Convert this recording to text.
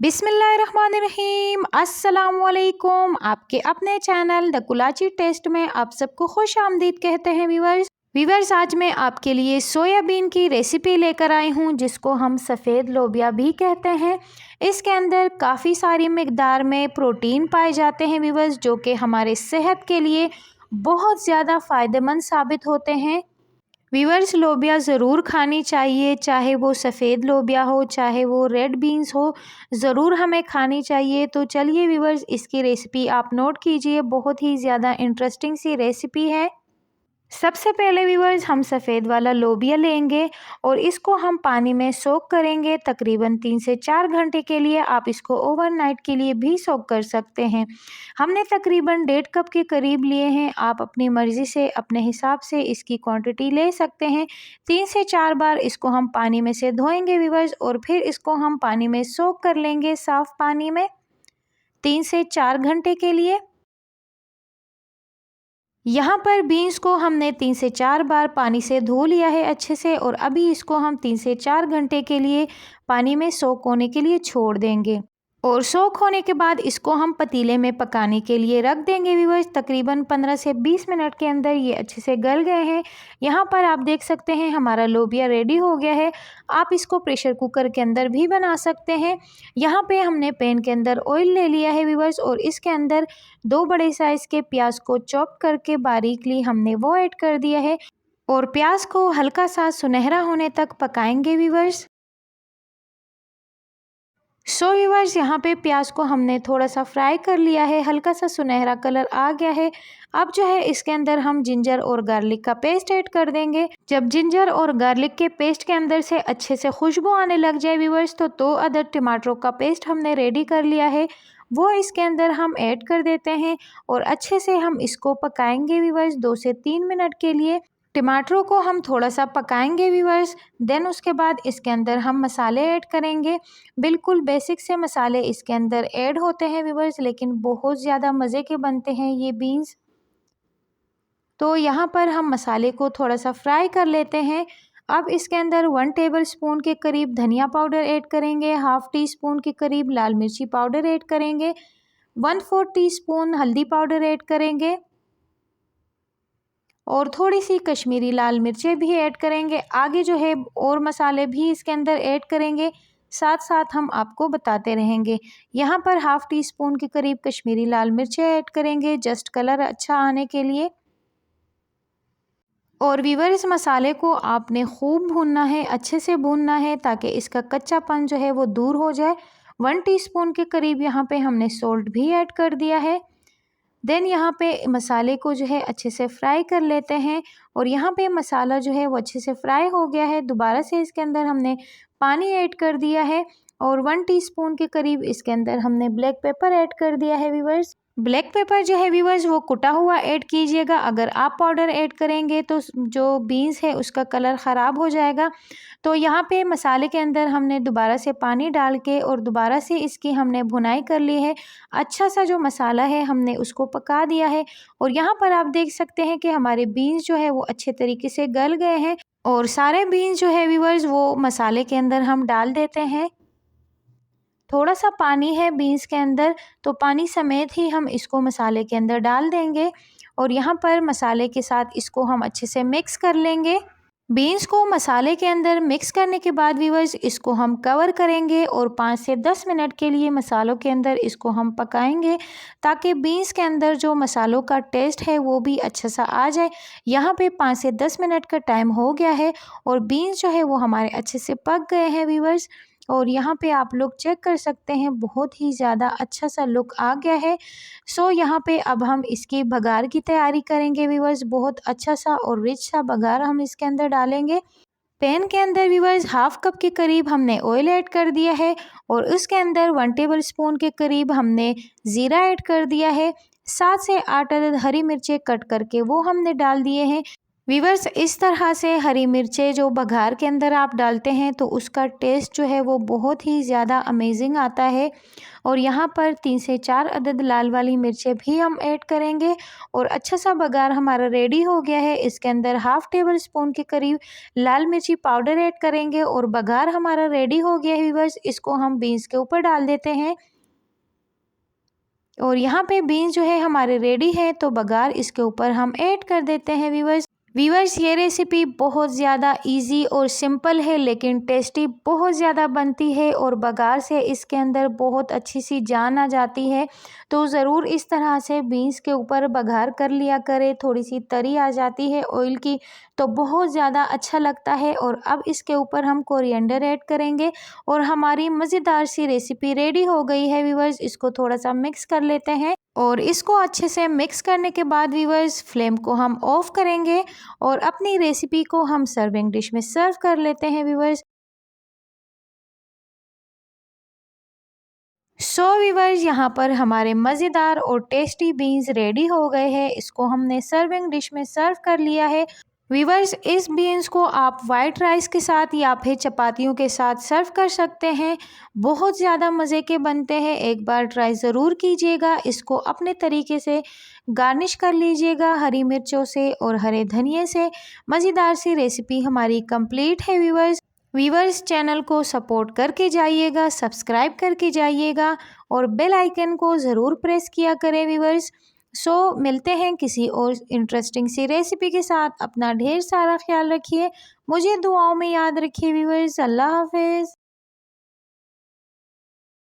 बिस्मिल्लाहिर्रहमानिर्रहीम, अस्सलामुअलैकुम। आपके अपने चैनल द कुलाची टेस्ट में आप सबको खुश आमदीद कहते हैं व्यूवर्स, आज मैं आपके लिए सोयाबीन की रेसिपी लेकर आई हूँ, जिसको हम सफ़ेद लोबिया भी कहते हैं। इसके अंदर काफ़ी सारी मिकदार में प्रोटीन पाए जाते हैं व्यूवर्स, जो कि हमारे सेहत के लिए बहुत ज़्यादा फ़ायदेमंद साबित होते हैं। वीवर्स, लोबिया ज़रूर खानी चाहिए, चाहे वो सफ़ेद लोबिया हो चाहे वो रेड बीन्स हो, ज़रूर हमें खानी चाहिए। तो चलिए वीवर्स, इसकी रेसिपी आप नोट कीजिए, बहुत ही ज़्यादा इंटरेस्टिंग सी रेसिपी है। सबसे पहले व्यूअर्स, हम सफ़ेद वाला लोबिया लेंगे और इसको हम पानी में सोक करेंगे तकरीबन 3 से 4 घंटे के लिए। आप इसको ओवरनाइट के लिए भी सोक कर सकते हैं। हमने तकरीबन 1.5 कप के करीब लिए हैं। आप अपनी मर्ज़ी से अपने हिसाब से इसकी क्वांटिटी ले सकते हैं। 3 से 4 बार इसको हम पानी में से धोएंगे व्यूअर्स, और फिर इसको हम पानी में सोक कर लेंगे, साफ़ पानी में 3 से 4 घंटे के लिए। यहाँ पर बीन्स को हमने 3 से 4 बार पानी से धो लिया है अच्छे से, और अभी इसको हम 3 से 4 घंटे के लिए पानी में सोक होने के लिए छोड़ देंगे। और सोक होने के बाद इसको हम पतीले में पकाने के लिए रख देंगे व्यूअर्स। तकरीबन 15 से 20 मिनट के अंदर ये अच्छे से गल गए हैं। यहाँ पर आप देख सकते हैं हमारा लोबिया रेडी हो गया है। आप इसको प्रेशर कुकर के अंदर भी बना सकते हैं। यहाँ पे हमने पैन के अंदर ऑयल ले लिया है व्यूअर्स, और इसके अंदर 2 बड़े साइज़ के प्याज को चॉप करके बारीकली हमने वो ऐड कर दिया है, और प्याज को हल्का सा सुनहरा होने तक पकाएंगे व्यूअर्स। व्यूअर्स, यहाँ पे प्याज को हमने थोड़ा सा फ्राई कर लिया है, हल्का सा सुनहरा कलर आ गया है। अब जो है इसके अंदर हम जिंजर और गार्लिक का पेस्ट ऐड कर देंगे। जब जिंजर और गार्लिक के पेस्ट के अंदर से अच्छे से खुशबू आने लग जाए व्यूअर्स, तो 2 अदद टमाटरों का पेस्ट हमने रेडी कर लिया है, वो इसके अंदर हम ऐड कर देते हैं, और अच्छे से हम इसको पकाएंगे व्यूअर्स 2 से 3 मिनट के लिए। टमाटरों को हम थोड़ा सा पकाएंगे व्यूअर्स। देन उसके बाद इसके अंदर हम मसाले ऐड करेंगे। बिल्कुल बेसिक से मसाले इसके अंदर ऐड होते हैं व्यूअर्स, लेकिन बहुत ज़्यादा मज़े के बनते हैं ये बीन्स। तो यहाँ पर हम मसाले को थोड़ा सा फ्राई कर लेते हैं। अब इसके अंदर 1 टेबलस्पून के करीब धनिया पाउडर ऐड करेंगे, हाफ़ टी स्पून के करीब लाल मिर्ची पाउडर ऐड करेंगे, 1/4 टीस्पून हल्दी पाउडर ऐड करेंगे, और थोड़ी सी कश्मीरी लाल मिर्चें भी ऐड करेंगे। आगे जो है और मसाले भी इसके अंदर ऐड करेंगे, साथ साथ हम आपको बताते रहेंगे। यहाँ पर हाफ़ टी स्पून के करीब कश्मीरी लाल मिर्चें ऐड करेंगे, जस्ट कलर अच्छा आने के लिए। और व्यूअर्स, मसाले को आपने खूब भूनना है, अच्छे से भूनना है, ताकि इसका कच्चापन जो है वो दूर हो जाए। 1 टीस्पून के करीब यहाँ पे हमने सॉल्ट भी ऐड कर दिया है। देन यहाँ पे मसाले को जो है अच्छे से फ्राई कर लेते हैं, और यहाँ पे मसाला जो है वो अच्छे से फ्राई हो गया है। दोबारा से इसके अंदर हमने पानी ऐड कर दिया है, और 1 टीस्पून के करीब इसके अंदर हमने ब्लैक पेपर ऐड कर दिया है व्यूअर्स। ब्लैक पेपर जो है व्यूअर्स वो कुटा हुआ ऐड कीजिएगा। अगर आप पाउडर ऐड करेंगे तो जो बीन्स है उसका कलर ख़राब हो जाएगा। तो यहाँ पे मसाले के अंदर हमने दोबारा से पानी डाल के और दोबारा से इसकी हमने भुनाई कर ली है। अच्छा सा जो मसाला है हमने उसको पका दिया है, और यहाँ पर आप देख सकते हैं कि हमारे बीन्स जो है वो अच्छे तरीके से गल गए हैं, और सारे बीन्स जो है व्यूअर्स वो मसाले के अंदर हम डाल देते हैं। थोड़ा सा पानी है बीन्स के अंदर, तो पानी समेत ही हम इसको मसाले के अंदर डाल देंगे, और यहाँ पर मसाले के साथ इसको हम अच्छे से मिक्स कर लेंगे। बीन्स को मसाले के अंदर मिक्स करने के बाद व्यूअर्स इसको हम कवर करेंगे, और 5 से 10 मिनट के लिए मसालों के अंदर इसको हम पकाएंगे, ताकि बीन्स के अंदर जो मसालों का टेस्ट है वो भी अच्छा सा आ जाए। यहाँ पे 5 से 10 मिनट का टाइम हो गया है, और बीन्स जो है वो हमारे अच्छे से पक गए हैं व्यूअर्स। और यहाँ पे आप लोग चेक कर सकते हैं बहुत ही ज़्यादा अच्छा सा लुक आ गया है। यहाँ पे अब हम इसकी बघार की तैयारी करेंगे व्यूअर्स। बहुत अच्छा सा और रिच सा बघार हम इसके अंदर डालेंगे। पैन के अंदर व्यूअर्स हाफ़ कप के करीब हमने ऑयल ऐड कर दिया है, और उसके अंदर 1 टेबलस्पून के करीब हमने ज़ीरा ऐड कर दिया है। 7 से 8 अदद हरी मिर्चें कट करके वो हमने डाल दिए हैं। वीवर्स, इस तरह से हरी मिर्चें जो बघार के अंदर आप डालते हैं तो उसका टेस्ट जो है वो बहुत ही ज़्यादा अमेजिंग आता है। और यहाँ पर 3 से 4 अदद लाल वाली मिर्चें भी हम ऐड करेंगे और अच्छा सा बघार हमारा रेडी हो गया है। इसके अंदर हाफ़ टेबल स्पून के करीब लाल मिर्ची पाउडर ऐड करेंगे और बघार हमारा रेडी हो गया है वीवर्स। इसको हम बीन्स के ऊपर डाल देते हैं और यहाँ पे बीन्स जो है हमारे रेडी है तो बघार इसके ऊपर हम ऐड कर देते हैं वीवर्स। ये रेसिपी बहुत ज़्यादा इजी और सिंपल है लेकिन टेस्टी बहुत ज़्यादा बनती है और बघार से इसके अंदर बहुत अच्छी सी जान आ जाती है। तो ज़रूर इस तरह से बीन्स के ऊपर बघार कर लिया करें, थोड़ी सी तरी आ जाती है ऑयल की तो बहुत ज़्यादा अच्छा लगता है। और अब इसके ऊपर हम कोरिएंडर ऐड करेंगे और हमारी मज़ेदार सी रेसिपी रेडी हो गई है वीवर्स। इसको थोड़ा सा मिक्स कर लेते हैं और इसको अच्छे से मिक्स करने के बाद वीवर्स फ्लेम को हम ऑफ करेंगे और अपनी रेसिपी को हम सर्विंग डिश में सर्व कर लेते हैं वीवर्स। वीवर्स, यहाँ पर हमारे मज़ेदार और टेस्टी बीन्स रेडी हो गए हैं। इसको हमने सर्विंग डिश में सर्व कर लिया है। वीवर्स, इस बीन्स को आप वाइट राइस के साथ या फिर चपातियों के साथ सर्व कर सकते हैं। बहुत ज़्यादा मज़े के बनते हैं, एक बार ट्राई ज़रूर कीजिएगा। इसको अपने तरीके से गार्निश कर लीजिएगा हरी मिर्चों से और हरे धनिए से। मज़ेदार सी रेसिपी हमारी कंप्लीट है वीवर्स, चैनल को सपोर्ट करके जाइएगा, सब्सक्राइब करके जाइएगा और बेल आइकन को ज़रूर प्रेस किया करें वीवर्स। मिलते हैं किसी और इंटरेस्टिंग सी रेसिपी के साथ। अपना ढेर सारा ख्याल रखिए, मुझे दुआओं में याद रखिए वीवर्स। अल्लाह हाफ़िज़।